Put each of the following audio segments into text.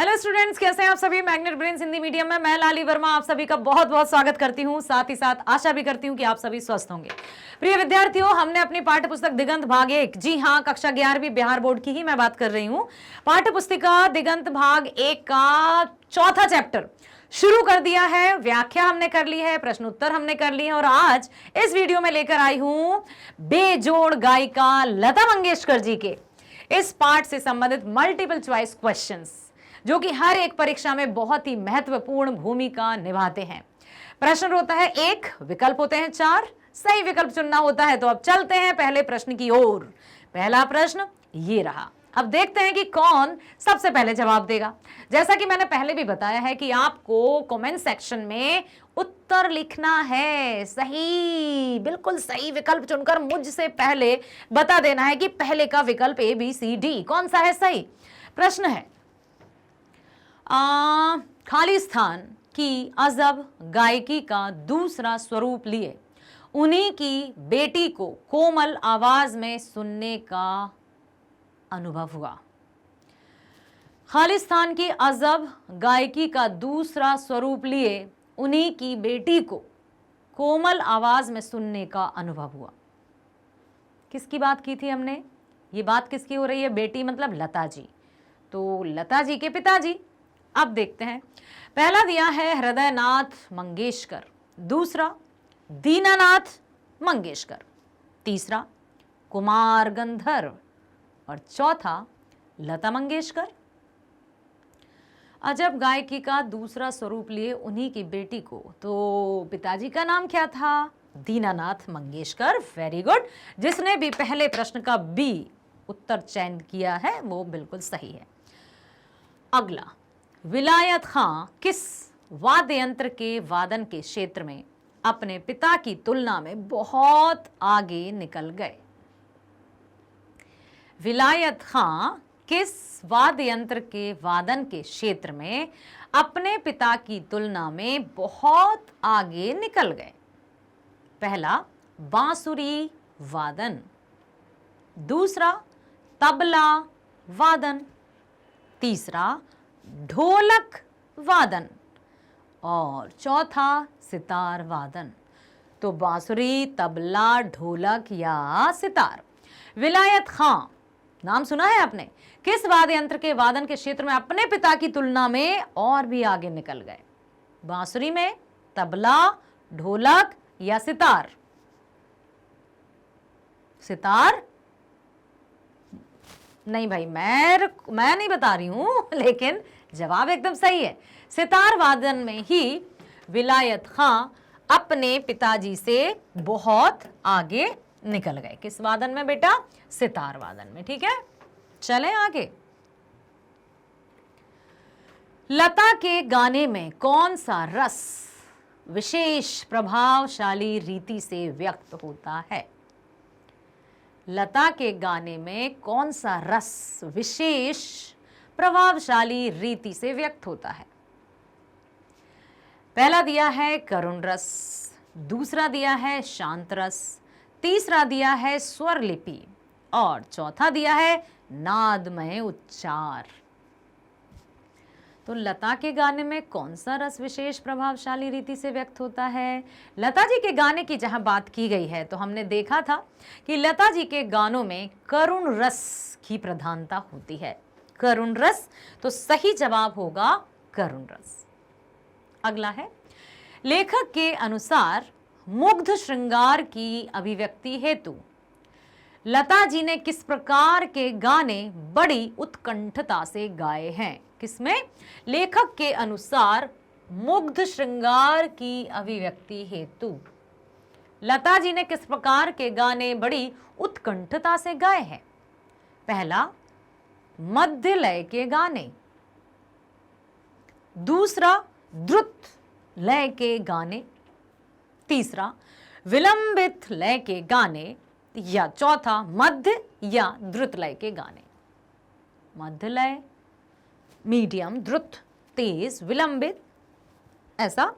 Hello students, कैसे हैं आप सभी। मैग्नेट ब्रेन्स हिंदी मीडियम में मैं लाली वर्मा आप सभी का बहुत बहुत स्वागत करती हूं। साथ ही साथ आशा भी करती हूं कि आप सभी स्वस्थ होंगे। प्रिय विद्यार्थियों, हमने अपनी पाठ्य पुस्तक दिगंत भाग 1, जी हां, कक्षा 11वीं बिहार बोर्ड की ही मैं बात कर रही हूं। पाठ्य पुस्तिका दिगंत भाग 1 का चौथा चैप्टर शुरू कर दिया है। व्याख्या हमने कर ली है, प्रश्न उत्तर हमने कर लिए हैं और आज इस वीडियो में लेकर आई हूं बेजोड़ गायिका लता मंगेशकर जी के इस पाठ से संबंधित मल्टीपल चॉइस क्वेश्चंस, जो कि हर एक परीक्षा में बहुत ही महत्वपूर्ण भूमिका निभाते हैं। प्रश्न होता है 1, विकल्प होते हैं 4, सही विकल्प चुनना होता है। तो अब चलते हैं पहले प्रश्न की ओर। पहला प्रश्न ये रहा। अब देखते हैं कि कौन सबसे पहले जवाब देगा। जैसा कि मैंने पहले भी बताया है कि आपको कमेंट सेक्शन में उत्तर लिखना है, सही, बिल्कुल सही विकल्प चुनकर मुझसे पहले बता देना है कि पहले का विकल्प ABCD कौन सा है सही। प्रश्न है, खालिस्तान की अजब गायकी का दूसरा स्वरूप लिए उन्हीं की बेटी को कोमल आवाज में सुनने का अनुभव हुआ। खालिस्तान की अजब गायकी का दूसरा स्वरूप लिए उन्हीं की बेटी को कोमल आवाज में सुनने का अनुभव हुआ। किसकी बात की थी हमने? ये बात किसकी हो रही है? बेटी मतलब लता जी। तो लता जी के पिताजी। अब देखते हैं। पहला दिया है हृदयनाथ मंगेशकर, दूसरा दीनानाथ मंगेशकर, तीसरा कुमार गंधर्व और चौथा लता मंगेशकर। अजब गायकी का दूसरा स्वरूप लिए उन्हीं की बेटी को, तो पिताजी का नाम क्या था? दीनानाथ मंगेशकर। Very good. जिसने भी पहले प्रश्न का बी उत्तर चयन किया है वो बिल्कुल सही है। अगला, विलायत खां किस वाद्य यंत्र के वादन के क्षेत्र में अपने पिता की तुलना में बहुत आगे निकल गए? विलायत खां किस वाद्य यंत्र के वादन के क्षेत्र में अपने पिता की तुलना में बहुत आगे निकल गए? पहला, बांसुरी वादन, दूसरा तबला वादन, तीसरा ढोलक वादन और चौथा सितार वादन। तो बांसुरी, तबला, ढोलक या सितार। विलायत खां, नाम सुना है आपने, किस वाद्य यंत्र के वादन के क्षेत्र में अपने पिता की तुलना में और भी आगे निकल गए? बांसुरी में, तबला, ढोलक या सितार? सितार? नहीं भाई, मैं नहीं बता रही हूं, लेकिन जवाब एकदम सही है। सितार वादन में ही विलायत खां अपने पिताजी से बहुत आगे निकल गए। किस वादन में बेटा? सितार वादन में। ठीक है, चलें आगे। लता के गाने में कौन सा रस विशेष प्रभावशाली रीति से व्यक्त होता है? लता के गाने में कौन सा रस विशेष प्रभावशाली रीति से व्यक्त होता है? पहला दिया है करुण रस, दूसरा दिया है शांत रस, तीसरा दिया है स्वर लिपि और चौथा दिया है नादमय उच्चार। तो लता के गाने में कौन सा रस विशेष प्रभावशाली रीति से व्यक्त होता है? लता जी के गाने की जहां बात की गई है तो हमने देखा था कि लता जी के गानों में करुण रस की प्रधानता होती है। करुण रस, तो सही जवाब होगा करुण रस। अगला है, लेखक के अनुसार मुग्ध श्रृंगार की अभिव्यक्ति हेतु लता जी ने किस प्रकार के गाने बड़ी उत्कंठता से गाए हैं? किसमें? लेखक के अनुसार मुग्ध श्रृंगार की अभिव्यक्ति हेतु लता जी ने किस प्रकार के गाने बड़ी उत्कंठता से गाए हैं? पहला, मध्य लय के गाने, दूसरा द्रुत लय के गाने, तीसरा विलंबित लय के गाने या चौथा मध्य या द्रुत लय के गाने। मध्य लय, मीडियम, द्रुत, तेज, विलंबित, ऐसा,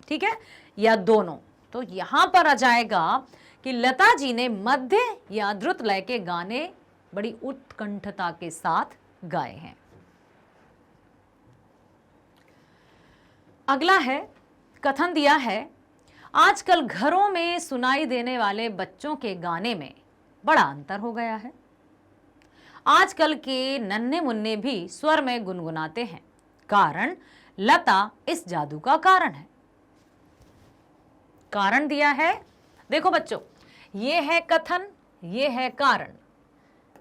ठीक है, या दोनों? तो यहां पर आ जाएगा कि लता जी ने मध्य या द्रुत लय के गाने बड़ी उत्कंठता के साथ गाए हैं। अगला है, कथन दिया है, आजकल घरों में सुनाई देने वाले बच्चों के गाने में बड़ा अंतर हो गया है। आजकल के नन्हे मुन्ने भी स्वर में गुनगुनाते हैं, कारण लता इस जादू का कारण है। कारण दिया है, देखो बच्चों, ये है कथन, ये है कारण।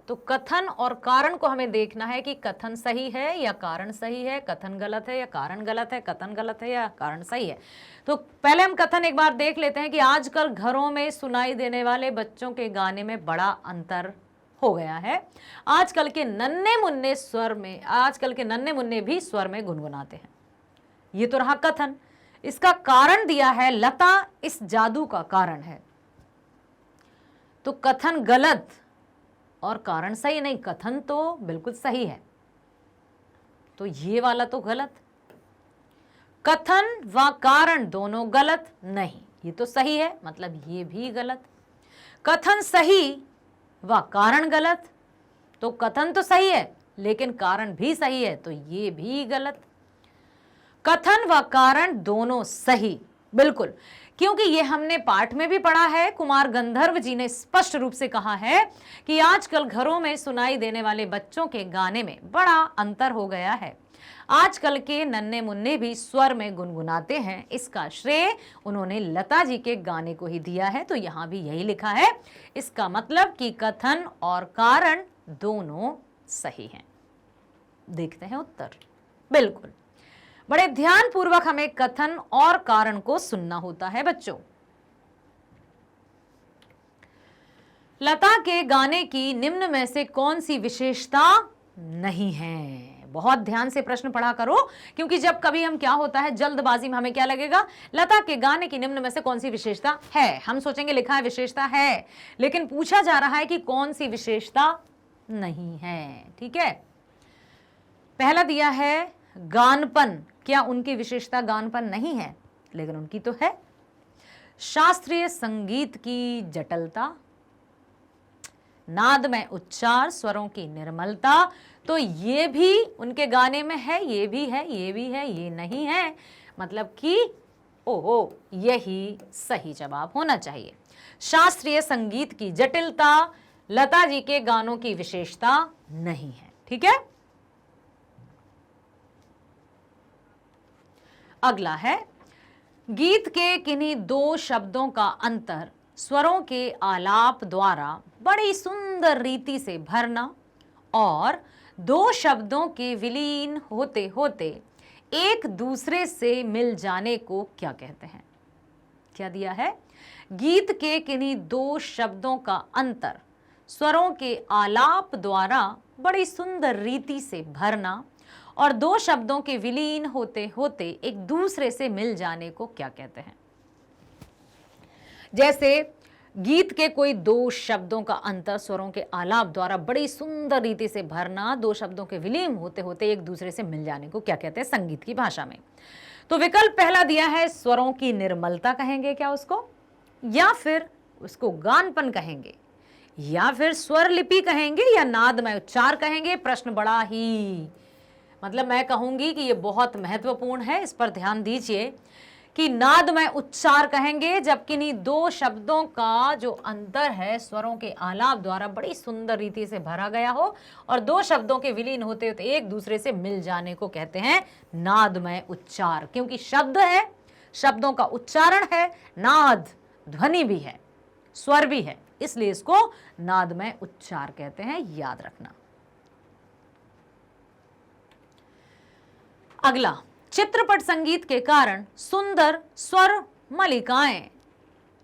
तो कथन और कारण को हमें देखना है कि कथन सही है या कारण सही है, कथन गलत है या कारण गलत है, कथन गलत है या कारण सही है। तो पहले हम कथन एक बार देख लेते हैं कि आजकल घरों में सुनाई देने वाले बच्चों के गाने में बड़ा अंतर हो गया है। आजकल के नन्हे मुन्ने स्वर में, आजकल के नन्हे मुन्ने भी स्वर में गुनगुनाते हैं। ये तो रहा कथन। इसका कारण दिया है, लता इस जादू का कारण है। तो कथन गलत और कारण सही नहीं, कथन तो बिल्कुल सही है। तो ये वाला तो गलत, कथन व कारण दोनों गलत नहीं, ये तो सही है, मतलब ये भी गलत। कथन सही व कारण गलत, तो कथन तो सही है लेकिन कारण भी सही है, तो ये भी गलत। कथन व कारण दोनों सही, बिल्कुल, क्योंकि ये हमने पाठ में भी पढ़ा है। कुमार गंधर्व जी ने स्पष्ट रूप से कहा है कि आजकल घरों में सुनाई देने वाले बच्चों के गाने में बड़ा अंतर हो गया है। आजकल के नन्हे मुन्ने भी स्वर में गुनगुनाते हैं। इसका श्रेय उन्होंने लता जी के गाने को ही दिया है। तो यहां भी यही लिखा है। इसका मतलब कि कथन और कारण दोनों सही हैं। देखते हैं उत्तर। बिल्कुल, बड़े ध्यान पूर्वक हमें कथन और कारण को सुनना होता है बच्चों। लता के गाने की निम्न में से कौन सी विशेषता नहीं है? बहुत ध्यान से प्रश्न पढ़ा करो, क्योंकि जब कभी हम क्या होता है जल्दबाजी में हमें क्या लगेगा, लता के गाने की निम्न में से कौन सी विशेषता है, हम सोचेंगे लिखा है विशेषता है, लेकिन पूछा जा रहा है कि कौन सी विशेषता नहीं है। ठीक है, पहला दिया है गानपन। क्या उनकी विशेषता गानपन नहीं है? लेकिन उनकी तो है। शास्त्रीय संगीत की जटिलता, नाद में उच्चार, स्वरों की निर्मलता, तो ये भी उनके गाने में है, ये भी है, ये भी है, ये नहीं है, मतलब कि ओहो, यही सही जवाब होना चाहिए। शास्त्रीय संगीत की जटिलता लता जी के गानों की विशेषता नहीं है। ठीक है, अगला है, गीत के किन्हीं दो शब्दों का अंतर स्वरों के आलाप द्वारा बड़ी सुंदर रीति से भरना और दो शब्दों के विलीन होते होते एक दूसरे से मिल जाने को क्या कहते हैं? क्या दिया है? गीत के किन्हीं दो शब्दों का अंतर स्वरों के आलाप द्वारा बड़ी सुंदर रीति से भरना और दो शब्दों के विलीन होते होते एक दूसरे से मिल जाने को क्या कहते हैं? जैसे गीत के कोई दो शब्दों का अंतर स्वरों के आलाप द्वारा बड़ी सुंदर रीति से भरना, दो शब्दों के विलीन होते होते एक दूसरे से मिल जाने को क्या कहते हैं संगीत की भाषा में? तो विकल्प पहला दिया है स्वरों की निर्मलता कहेंगे क्या उसको, या फिर उसको गानपन कहेंगे, या फिर स्वर लिपि कहेंगे, या नादमय उच्चार कहेंगे। प्रश्न बड़ा ही, मतलब मैं कहूंगी कि ये बहुत महत्वपूर्ण है, इस पर ध्यान दीजिए कि नादमय उच्चार कहेंगे, जबकि नहीं दो शब्दों का जो अंतर है स्वरों के आलाप द्वारा बड़ी सुंदर रीति से भरा गया हो और दो शब्दों के विलीन होते होते एक दूसरे से मिल जाने को कहते हैं नादमय उच्चार। क्योंकि शब्द है, शब्दों का उच्चारण है, नाद ध्वनि भी है, स्वर भी है, इसलिए इसको नादमय उच्चार कहते हैं, याद रखना। अगला, चित्रपट संगीत के कारण सुंदर स्वर मालिकाएं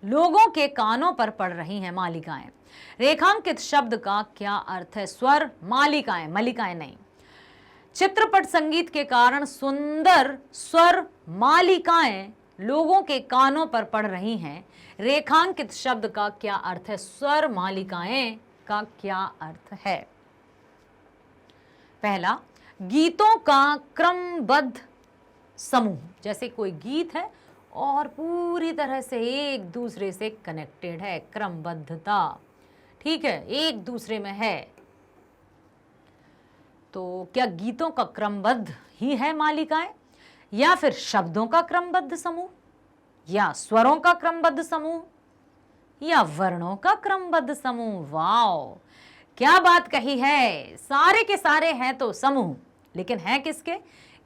लोगों के कानों पर पड़ रही हैं। मालिकाएं, रेखांकित शब्द का क्या अर्थ है? स्वर मालिकाएं, मलिकाएं नहीं। चित्रपट संगीत के कारण सुंदर स्वर मालिकाएं लोगों के कानों पर पड़ रही हैं। रेखांकित शब्द का क्या अर्थ है? स्वर मालिकाएं का क्या अर्थ है? पहला, गीतों का क्रमबद्ध समूह। जैसे कोई गीत है और पूरी तरह से एक दूसरे से कनेक्टेड है, क्रमबद्धता, ठीक है, एक दूसरे में है। तो क्या गीतों का क्रमबद्ध ही है मालिकाएं, या फिर शब्दों का क्रमबद्ध समूह, या स्वरों का क्रमबद्ध समूह, या वर्णों का क्रमबद्ध समूह। वाओ, क्या बात कही है। सारे के सारे हैं तो समूह, लेकिन है किसके?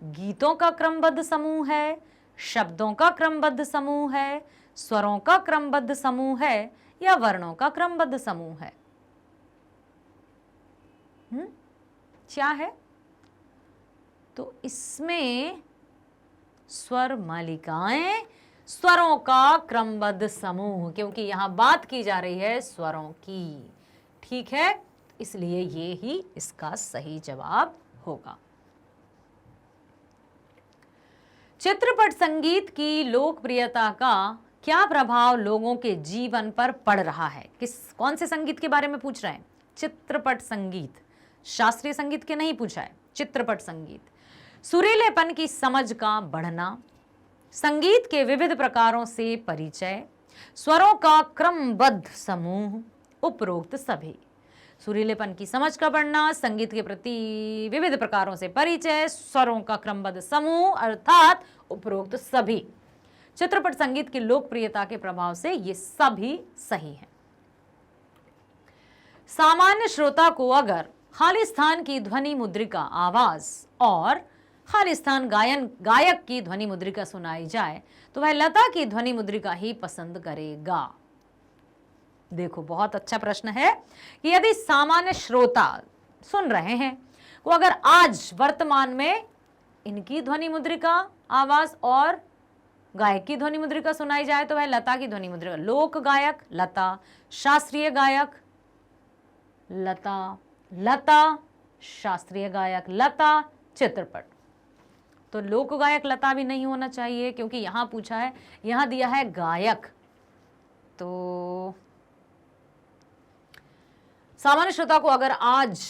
गीतों का क्रमबद्ध समूह है, शब्दों का क्रमबद्ध समूह है, स्वरों का क्रमबद्ध समूह है, या वर्णों का क्रमबद्ध समूह है। क्या है? तो इसमें स्वर मालिकाएं, स्वरों का क्रमबद्ध समूह, क्योंकि यहां बात की जा रही है स्वरों की। ठीक है, इसलिए ये ही इसका सही जवाब होगा। चित्रपट संगीत की लोकप्रियता का क्या प्रभाव लोगों के जीवन पर पड़ रहा है? कौन से संगीत के बारे में पूछ रहे हैं? चित्रपट संगीत, शास्त्रीय संगीत के नहीं पूछा है, चित्रपट संगीत। सुरीलेपन की समझ का बढ़ना, संगीत के विविध प्रकारों से परिचय, स्वरों का क्रमबद्ध समूह, उपरोक्त सभी। सुरीलेपन की समझ का बढ़ना, संगीत के प्रति विविध प्रकारों से परिचय, स्वरों का क्रमबद्ध समूह अर्थात उपरोक्त सभी। चित्रपट संगीत की लोकप्रियता के प्रभाव से ये सभी सही हैं। सामान्य श्रोता को अगर खालिस्तान की ध्वनि मुद्रिका आवाज और खालिस्तान गायक की ध्वनि मुद्रिका सुनाई जाए तो वह लता की ध्वनि मुद्रिका ही पसंद करेगा। देखो, बहुत अच्छा प्रश्न है कि यदि सामान्य श्रोता सुन रहे हैं वो अगर आज वर्तमान में इनकी ध्वनि मुद्रिका आवाज और गायक की ध्वनि मुद्रिका सुनाई जाए तो वह लता की ध्वनि मुद्रिका। लोक गायक लता, शास्त्रीय गायक लता, लता शास्त्रीय गायक लता, चित्रपट। तो लोक गायक लता भी नहीं होना चाहिए क्योंकि यहां पूछा है, यहां दिया है गायक। तो सामान्य श्रोता को अगर आज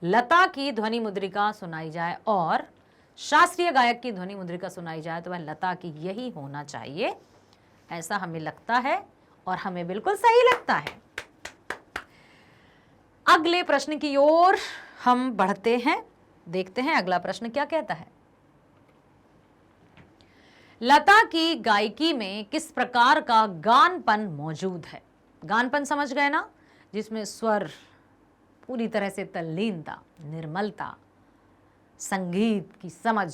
लता की ध्वनि मुद्रिका सुनाई जाए और शास्त्रीय गायक की ध्वनि मुद्रिका सुनाई जाए तो वह लता की यही होना चाहिए, ऐसा हमें लगता है और हमें बिल्कुल सही लगता है। अगले प्रश्न की ओर हम बढ़ते हैं, देखते हैं अगला प्रश्न क्या कहता है। लता की गायकी में किस प्रकार का गानपन मौजूद है? गानपन समझ गए ना, जिसमें स्वर पूरी तरह से तल्लीनता, निर्मलता, संगीत की समझ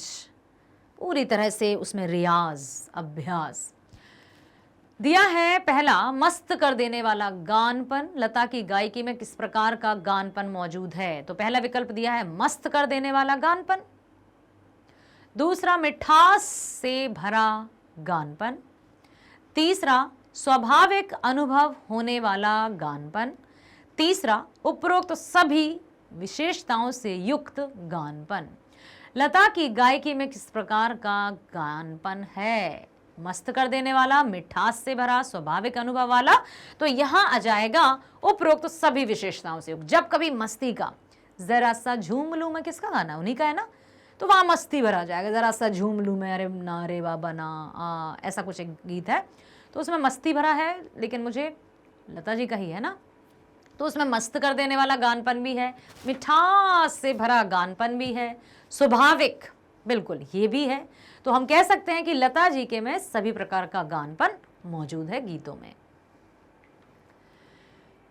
पूरी तरह से, उसमें रियाज, अभ्यास दिया है। पहला, मस्त कर देने वाला गानपन। लता की गायकी में किस प्रकार का गानपन मौजूद है? तो पहला विकल्प दिया है मस्त कर देने वाला गानपन। दूसरा, मिठास से भरा गानपन। तीसरा, स्वाभाविक अनुभव होने वाला गानपन। तीसरा, उपरोक्त सभी विशेषताओं से युक्त गानपन। लता की गायकी में किस प्रकार का गानपन है? मस्त कर देने वाला, मिठास से भरा, स्वाभाविक अनुभव वाला। तो यहां आ जाएगा उपरोक्त सभी विशेषताओं से युक्त। जब कभी मस्ती का जरा सा झूम लूं मैं, किसका गाना? उन्हीं का है ना, तो वहां मस्ती भरा जाएगा। जरा सा झूम लूं मैं, अरे ना रे बाबा ना, ऐसा कुछ एक गीत है तो उसमें मस्ती भरा है, लेकिन मुझे लता जी का ही है ना, तो उसमें मस्त कर देने वाला गानपन भी है, मिठास से भरा गानपन भी है, स्वाभाविक बिल्कुल ये भी है। तो हम कह सकते हैं कि लता जी के में सभी प्रकार का गानपन मौजूद है गीतों में।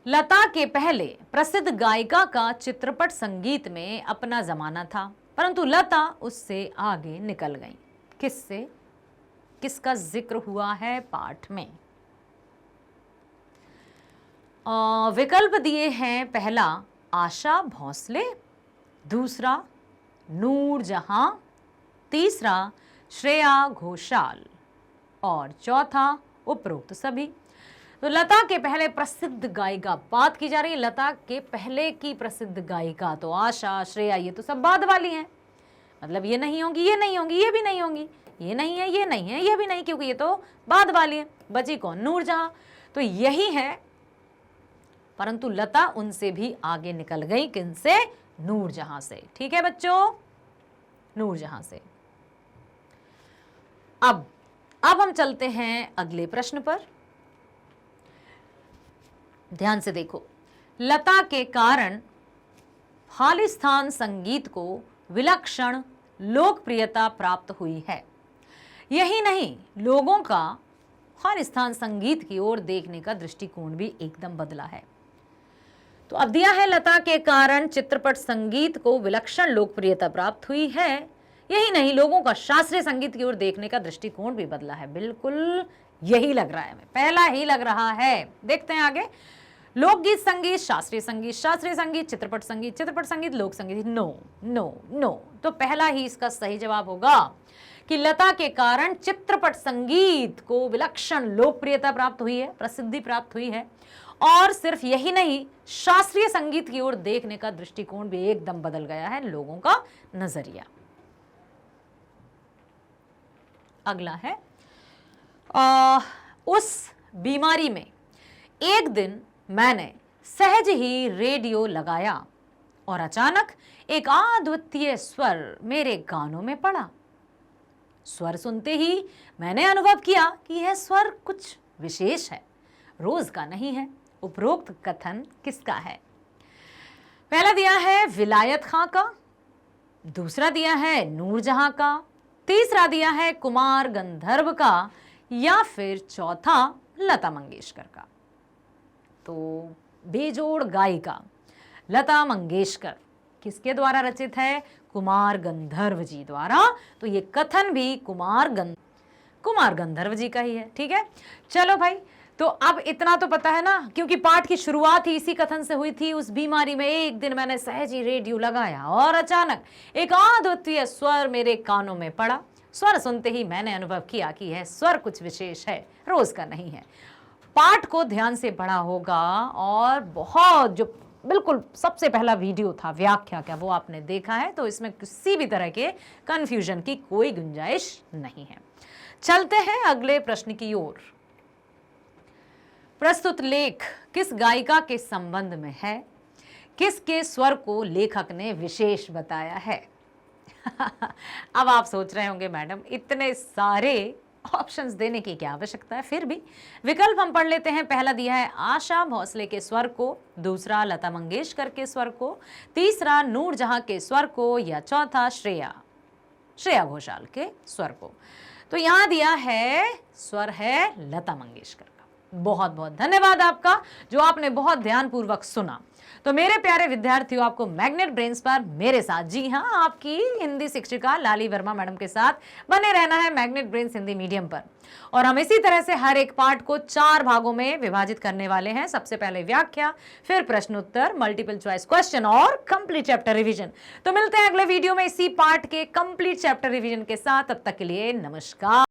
लता के पहले प्रसिद्ध गायिका का चित्रपट संगीत में अपना जमाना था, परंतु लता उससे आगे निकल गई। किससे? किसका जिक्र हुआ है पाठ में? विकल्प दिए हैं। पहला, आशा भोसले। दूसरा, नूरजहां। तीसरा, श्रेया घोषाल। और चौथा, उपरोक्त सभी। तो लता के पहले प्रसिद्ध गायिका बात की जा रही है। लता के पहले की प्रसिद्ध गायिका तो आशा, श्रेया, ये तो सब बाद वाली हैं। मतलब ये नहीं होंगी, ये नहीं होंगी, ये भी नहीं होंगी, ये नहीं है, ये नहीं है, ये भी नहीं, क्योंकि ये तो बाद वाली है। बची कौन? नूरजहां। तो यही है, परंतु लता उनसे भी आगे निकल गई। किनसे? नूरजहां से। ठीक है बच्चों, नूरजहां से। अब हम चलते हैं अगले प्रश्न पर। ध्यान से देखो, लता के कारण खालिस्तान संगीत को विलक्षण लोकप्रियता प्राप्त हुई है। यही नहीं, लोगों का हर स्थान संगीत की ओर देखने का दृष्टिकोण भी एकदम बदला है। तो अब दिया है, लता के कारण चित्रपट संगीत को विलक्षण लोकप्रियता प्राप्त हुई है। यही नहीं, लोगों का शास्त्रीय संगीत की ओर देखने का दृष्टिकोण भी बदला है। बिल्कुल यही लग रहा है, पहला ही लग रहा है। देखते हैं आगे। लोकगीत संगीत, शास्त्रीय संगीत, शास्त्रीय संगीत, चित्रपट संगीत, चित्रपट संगीत, लोक संगीत। No no no. तो पहला ही इसका सही जवाब होगा कि लता के कारण चित्रपट संगीत को विलक्षण लोकप्रियता प्राप्त हुई है, प्रसिद्धि प्राप्त हुई है। और सिर्फ यही नहीं, शास्त्रीय संगीत की ओर देखने का दृष्टिकोण भी एकदम बदल गया है, लोगों का नजरिया। अगला है, उस बीमारी में एक दिन मैंने सहज ही रेडियो लगाया और अचानक एक अद्वितीय स्वर मेरे कानों में पड़ा। स्वर सुनते ही मैंने अनुभव किया कि यह स्वर कुछ विशेष है, रोज का नहीं है। उपरोक्त कथन किसका है? पहला दिया है विलायत खां का, दूसरा दिया है नूरजहां का, तीसरा दिया है कुमार गंधर्व का, या फिर चौथा लता मंगेशकर का। तो बेजोड़ गायिका लता मंगेशकर किसके द्वारा रचित है? कुमार गंधर्व जी द्वारा। तो ये कथन भी कुमार गंधर्व जी का ही है। ठीक है, चलो भाई, तो अब इतना तो पता है ना, क्योंकि पाठ की शुरुआत ही इसी कथन से हुई थी। उस बीमारी में एक दिन मैंने सहज ही रेडियो लगाया और अचानक एक अद्वितीय स्वर मेरे कानों में पड़ा। स्वर सुनते ही मैंने अनुभव किया कि यह स्वर कुछ विशेष है, रोज का नहीं है। पाठ को ध्यान से पढ़ा होगा और बहुत जो बिल्कुल सबसे पहला वीडियो था व्याख्या का, वो आपने देखा है, तो इसमें किसी भी तरह के कंफ्यूजन की कोई गुंजाइश नहीं है। चलते हैं अगले प्रश्न की ओर। प्रस्तुत लेख किस गायिका के संबंध में है? किसके स्वर को लेखक ने विशेष बताया है? अब आप सोच रहे होंगे मैडम इतने सारे ऑप्शंस देने की क्या आवश्यकता है, फिर भी विकल्प हम पढ़ लेते हैं। पहला दिया है आशा भोसले के स्वर को, दूसरा लता मंगेशकर के स्वर को, तीसरा नूरजहां के स्वर को, या चौथा श्रेया घोषाल के स्वर को। तो यहां दिया है स्वर है लता मंगेशकर का। बहुत बहुत धन्यवाद आपका, जो आपने बहुत ध्यानपूर्वक सुना। तो मेरे प्यारे विद्यार्थियों, आपको मैग्नेट ब्रेन्स पर मेरे साथ, जी हाँ, आपकी हिंदी शिक्षिका लाली वर्मा मैडम के साथ बने रहना है मैग्नेट ब्रेन्स हिंदी मीडियम पर। और हम इसी तरह से हर एक पार्ट को 4 भागों में विभाजित करने वाले हैं। सबसे पहले व्याख्या, फिर प्रश्न उत्तर, मल्टीपल चॉइस क्वेश्चन और कंप्लीट चैप्टर रिवीजन। तो मिलते हैं अगले वीडियो में इसी पार्ट के कंप्लीट चैप्टर रिवीजन के साथ। तब तक के लिए नमस्कार।